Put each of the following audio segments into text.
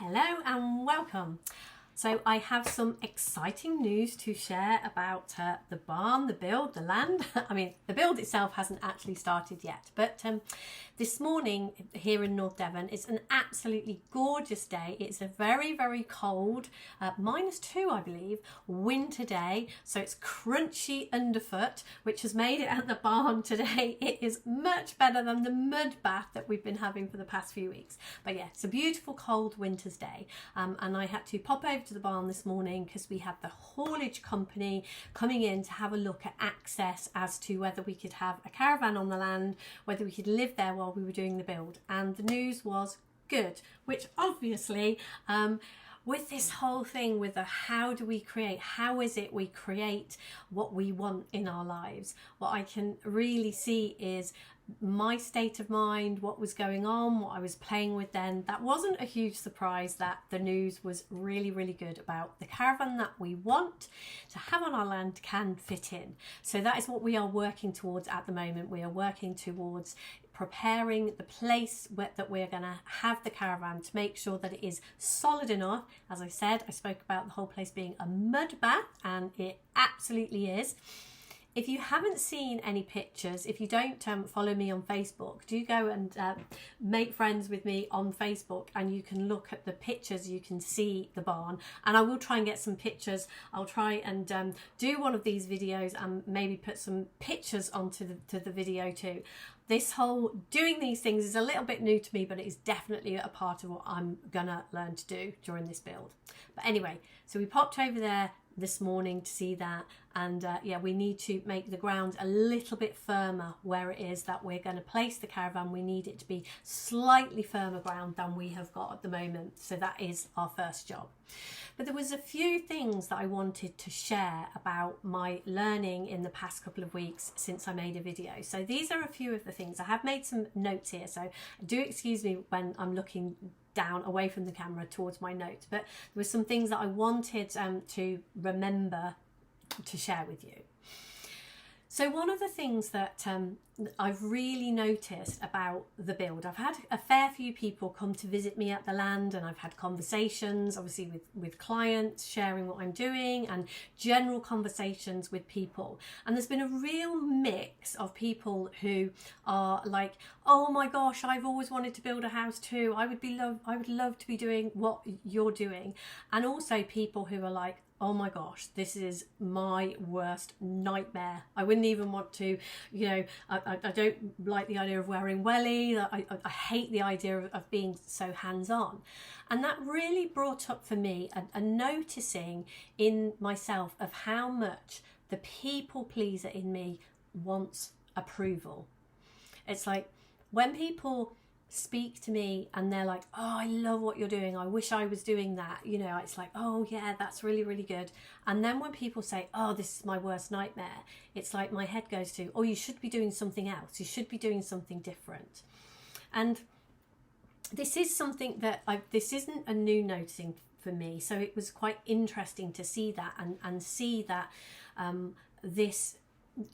Hello and welcome. So I have some exciting news to share about the barn, the build, the land. I mean, the build itself hasn't actually started yet, but this morning here in North Devon, it's an absolutely gorgeous day. It's a very, very cold, -2, I believe, winter day. So it's crunchy underfoot, which has made it at the barn today. It is much better than the mud bath that we've been having for the past few weeks. But yeah, it's a beautiful cold winter's day. And I had to pop over to the barn this morning because we had the haulage company coming in to have a look at access as to whether we could have a caravan on the land, whether we could live there while we were doing the build. And the news was good, which obviously with this whole thing with the how do we create, how is it we create what we want in our lives, what I can really see is my state of mind, what was going on, what I was playing with then. That wasn't a huge surprise that the news was really, really good about the caravan that we want to have on our land can fit in. So that is what we are working towards at the moment. We are working towards preparing the place that we're going to have the caravan to make sure that it is solid enough. As I said, I spoke about the whole place being a mud bath, and it absolutely is. If you haven't seen any pictures, if you don't follow me on Facebook, do go and make friends with me on Facebook, and you can look at the pictures, you can see the barn, and I will try and get some pictures. I'll try and do one of these videos and maybe put some pictures onto the video too. This whole doing these things is a little bit new to me, but it is definitely a part of what I'm gonna learn to do during this build. But anyway, so we popped over there this morning to see that, and yeah, we need to make the ground a little bit firmer where it is that we're going to place the caravan. We need it to be slightly firmer ground than we have got at the moment, so that is our first job. But there was a few things that I wanted to share about my learning in the past couple of weeks since I made a video. So these are a few of the things. I have made some notes here, so do excuse me when I'm looking down away from the camera towards my notes, but there were some things that I wanted to remember to share with you. So one of the things that I've really noticed about the build, I've had a fair few people come to visit me at the land, and I've had conversations obviously with clients sharing what I'm doing, and general conversations with people, and there's been a real mix of people who are like, oh my gosh, I've always wanted to build a house too, I would love to be doing what you're doing, and also people who are like, oh my gosh, this is my worst nightmare. I wouldn't even want to, you know, I don't like the idea of wearing welly. I hate the idea of being so hands-on. And that really brought up for me a noticing in myself of how much the people pleaser in me wants approval. It's like when people speak to me and they're like, oh, I love what you're doing, I wish I was doing that, you know, it's like, oh yeah, that's really, really good. And then when people say, oh, this is my worst nightmare, it's like my head goes to, oh, you should be doing something else, you should be doing something different. And this is something that this isn't a new noticing for me, so it was quite interesting to see that and see that this,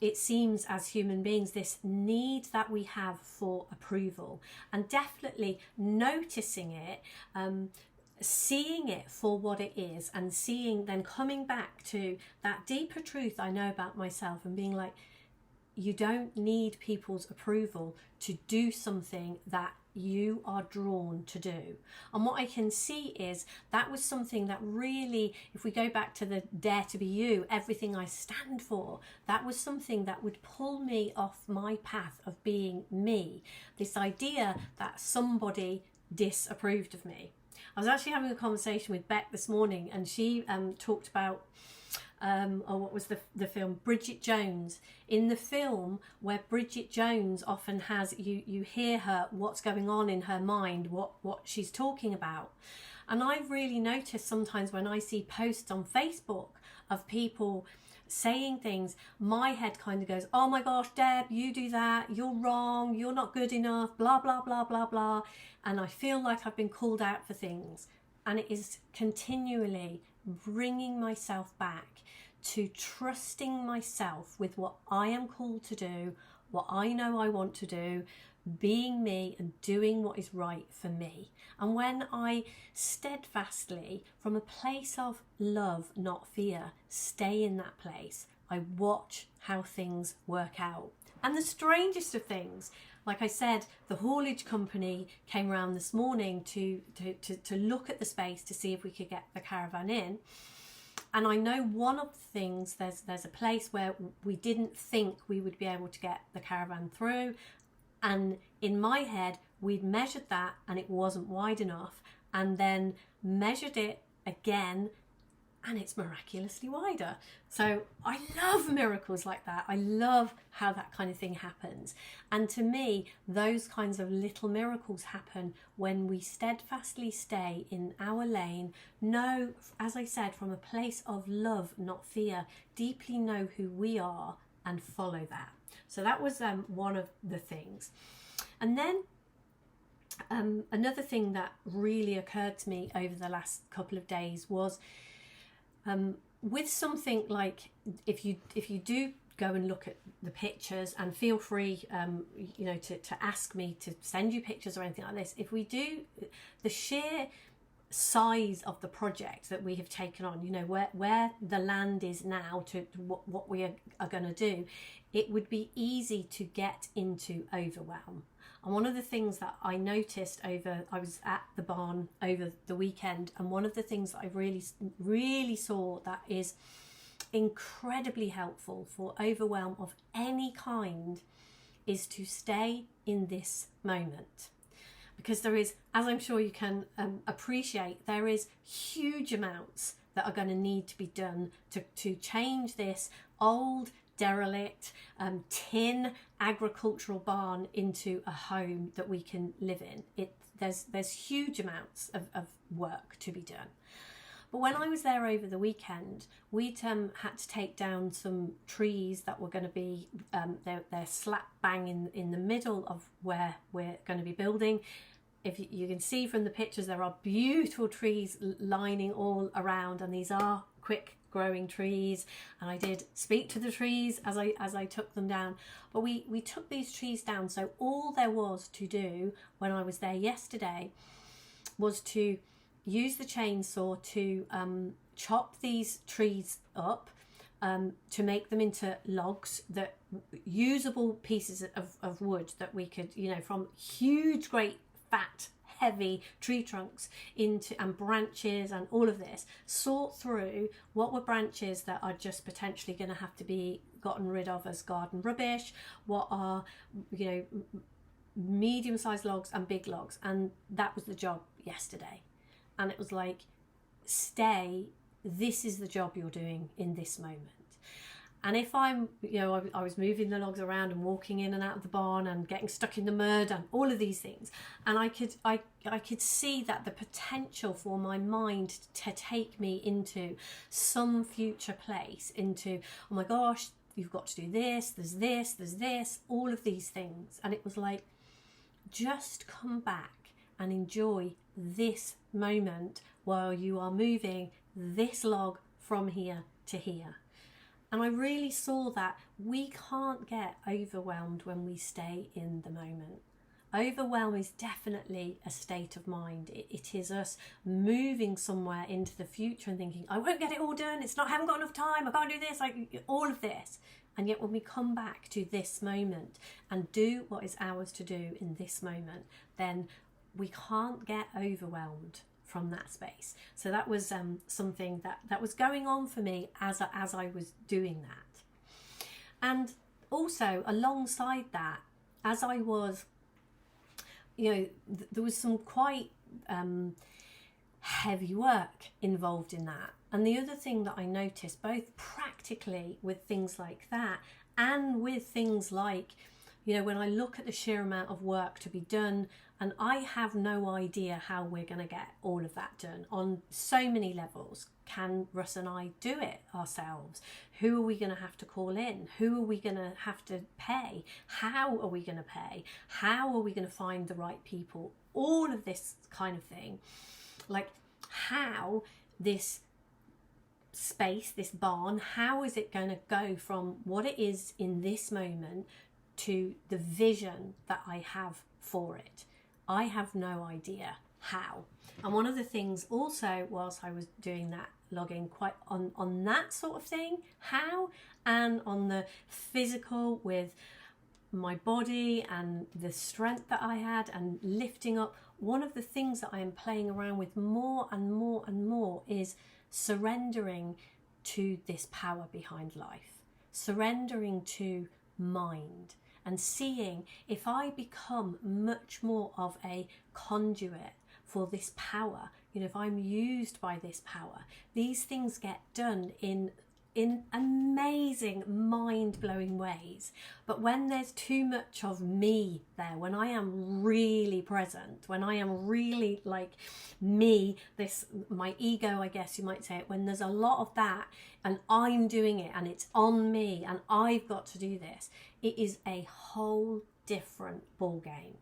it seems as human beings, this need that we have for approval, and definitely noticing it, seeing it for what it is, and seeing, then coming back to that deeper truth I know about myself and being like, you don't need people's approval to do something that you are drawn to do. And what I can see is that was something that really, if we go back to the dare to be you, everything I stand for, that was something that would pull me off my path of being me. This idea that somebody disapproved of me. I was actually having a conversation with Beck this morning, and she talked about what was the film Bridget Jones. In the film where Bridget Jones often has, you hear her, what's going on in her mind, what she's talking about. And I've really noticed sometimes when I see posts on Facebook of people saying things, my head kind of goes, oh my gosh, Deb, you do that, you're wrong, you're not good enough, blah, blah, blah, blah, blah. And I feel like I've been called out for things. And it is continually bringing myself back to trusting myself with what I am called to do, what I know I want to do, being me and doing what is right for me. And when I steadfastly, from a place of love, not fear, stay in that place, I watch how things work out. And the strangest of things, like I said, the haulage company came around this morning to look at the space to see if we could get the caravan in. And I know one of the things, there's a place where we didn't think we would be able to get the caravan through. And in my head, we'd measured that and it wasn't wide enough, and then measured it again and it's miraculously wider. So I love miracles like that. I love how that kind of thing happens. And to me, those kinds of little miracles happen when we steadfastly stay in our lane, know, as I said, from a place of love, not fear, deeply know who we are and follow that. So that was one of the things. And then another thing that really occurred to me over the last couple of days was with something like, if you do go and look at the pictures, and feel free to ask me to send you pictures or anything like this, if we do, the sheer size of the project that we have taken on, where the land is now to what we are going to do, it would be easy to get into overwhelm. And one of the things that I noticed I was at the barn over the weekend, and one of the things that I really saw that is incredibly helpful for overwhelm of any kind is to stay in this moment. Because there is, as I'm sure you can appreciate, there is huge amounts that are going to need to be done to change this old, derelict, tin agricultural barn into a home that we can live in. There's huge amounts of work to be done. But when I was there over the weekend, we'd had to take down some trees that were going to be, they're slap bang in the middle of where we're going to be building. If you can see from the pictures, there are beautiful trees lining all around, and these are quick growing trees. And I did speak to the trees as I took them down. But we took these trees down. So all there was to do when I was there yesterday was to use the chainsaw to chop these trees up, to make them into logs, that usable pieces of wood that we could, from huge, great, fat, heavy tree trunks and branches and all of this, sort through what were branches that are just potentially going to have to be gotten rid of as garden rubbish, what are, medium-sized logs and big logs. And that was the job yesterday. And it was like, this is the job you're doing in this moment. And if I'm, I was moving the logs around and walking in and out of the barn and getting stuck in the mud and all of these things, and I could see that the potential for my mind to take me into some future place, into, oh my gosh, you've got to do this, there's this, all of these things. And it was like, just come back and enjoy this moment while you are moving this log from here to here. And I really saw that we can't get overwhelmed when we stay in the moment. Overwhelm is definitely a state of mind. It is us moving somewhere into the future and thinking, I won't get it all done, I haven't got enough time, I can't do this, all of this. And yet when we come back to this moment and do what is ours to do in this moment, then we can't get overwhelmed from that space. So that was something that was going on for me as I was doing that. And also alongside that, as I was, there was some quite heavy work involved in that. And the other thing that I noticed, both practically with things like that and with things like, when I look at the sheer amount of work to be done, and I have no idea how we're going to get all of that done on so many levels. Can Russ and I do it ourselves? Who are we going to have to call in? Who are we going to have to pay? How are we going to pay? How are we going to find the right people? All of this kind of thing. Like, how this space, this barn, how is it going to go from what it is in this moment to the vision that I have for it. I have no idea how. And one of the things also, whilst I was doing that logging, quite on that sort of thing, how, and on the physical with my body and the strength that I had and lifting up, one of the things that I am playing around with more and more and more is surrendering to this power behind life, surrendering to mind, and seeing if I become much more of a conduit for this power, if I'm used by this power, these things get done in amazing, mind-blowing ways. But when there's too much of me there, when I am really present, when I am really like me, my ego, I guess you might say it, when there's a lot of that and I'm doing it and it's on me and I've got to do this, it is a whole different ball game.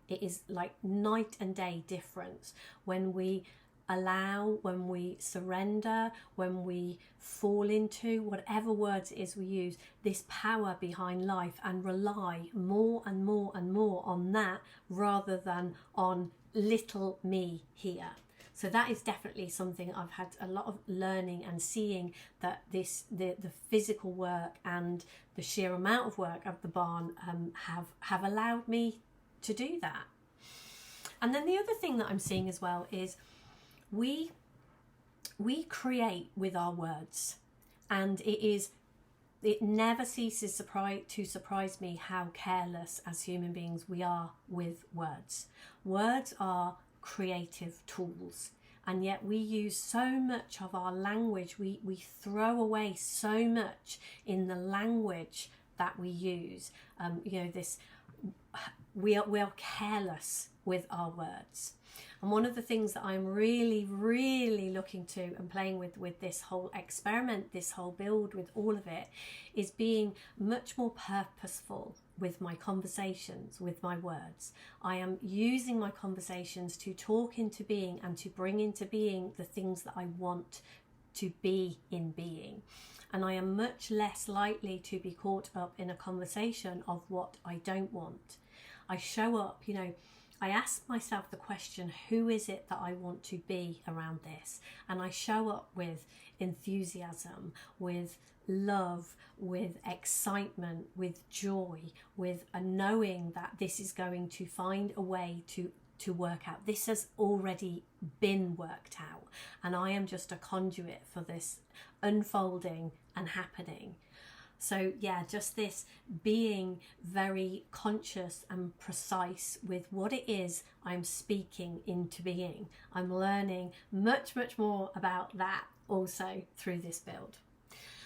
It is like night and day difference when we allow, when we surrender, when we fall into whatever words it is we use, this power behind life, and rely more and more and more on that rather than on little me here. So that is definitely something I've had a lot of learning and seeing, that the physical work and the sheer amount of work of the barn have allowed me to do that. And then the other thing that I'm seeing as well is we create with our words, and it never ceases to surprise me how careless as human beings we are with words. Words are creative tools, and yet we use so much of our language, we throw away so much in the language that we use. We are careless with our words. And one of the things that I'm really, really looking to and playing with this whole experiment, this whole build, with all of it, is being much more purposeful with my conversations, with my words. I am using my conversations to talk into being and to bring into being the things that I want to be in being. And I am much less likely to be caught up in a conversation of what I don't want. I show up, I ask myself the question, who is it that I want to be around this? And I show up with enthusiasm, with love, with excitement, with joy, with a knowing that this is going to find a way to work out. This has already been worked out, and I am just a conduit for this unfolding and happening. So yeah, just this being very conscious and precise with what it is I'm speaking into being. I'm learning much, much more about that also through this build.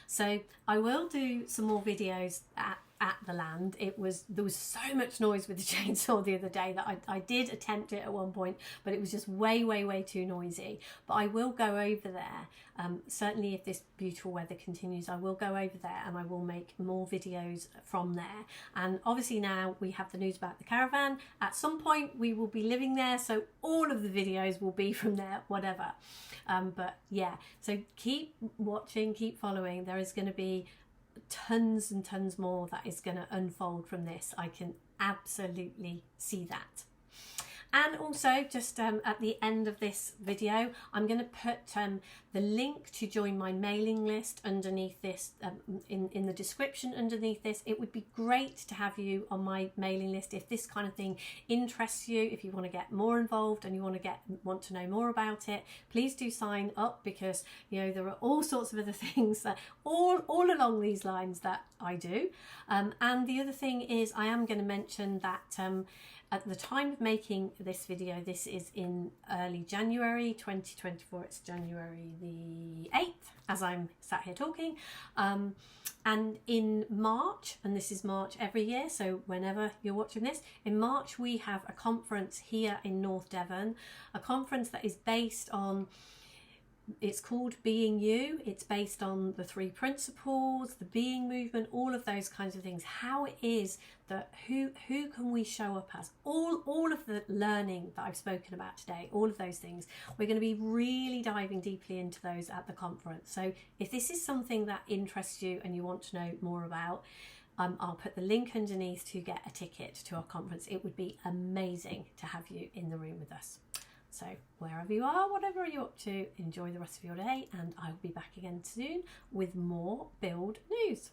So I will do some more videos at the land. There was so much noise with the chainsaw the other day that I did attempt it at one point, but it was just way too noisy. But I will go over there, certainly if this beautiful weather continues, I will go over there and I will make more videos from there. And obviously now we have the news about the caravan. At some point we will be living there, so all of the videos will be from there, whatever. But yeah, so keep watching, keep following. There is going to be tons and tons more that is going to unfold from this. I can absolutely see that. And also, just at the end of this video, I'm going to put the link to join my mailing list underneath this, in the description underneath this. It would be great to have you on my mailing list if this kind of thing interests you, if you want to get more involved and you want to know more about it. Please do sign up, because there are all sorts of other things that all along these lines that I do. And the other thing is, I am going to mention that at the time of making this video, this is in early January 2024, it's January the 8th as I'm sat here talking, and in March, and this is March every year, so whenever you're watching this, in March we have a conference here in North Devon, a conference that is based on, it's called Being You. It's based on the 3 principles, the being movement, all of those kinds of things. How it is that who can we show up as? All of the learning that I've spoken about today, all of those things, we're going to be really diving deeply into those at the conference. So if this is something that interests you and you want to know more about, I'll put the link underneath to get a ticket to our conference. It would be amazing to have you in the room with us. So wherever you are, whatever you're up to, enjoy the rest of your day, and I'll be back again soon with more Build news.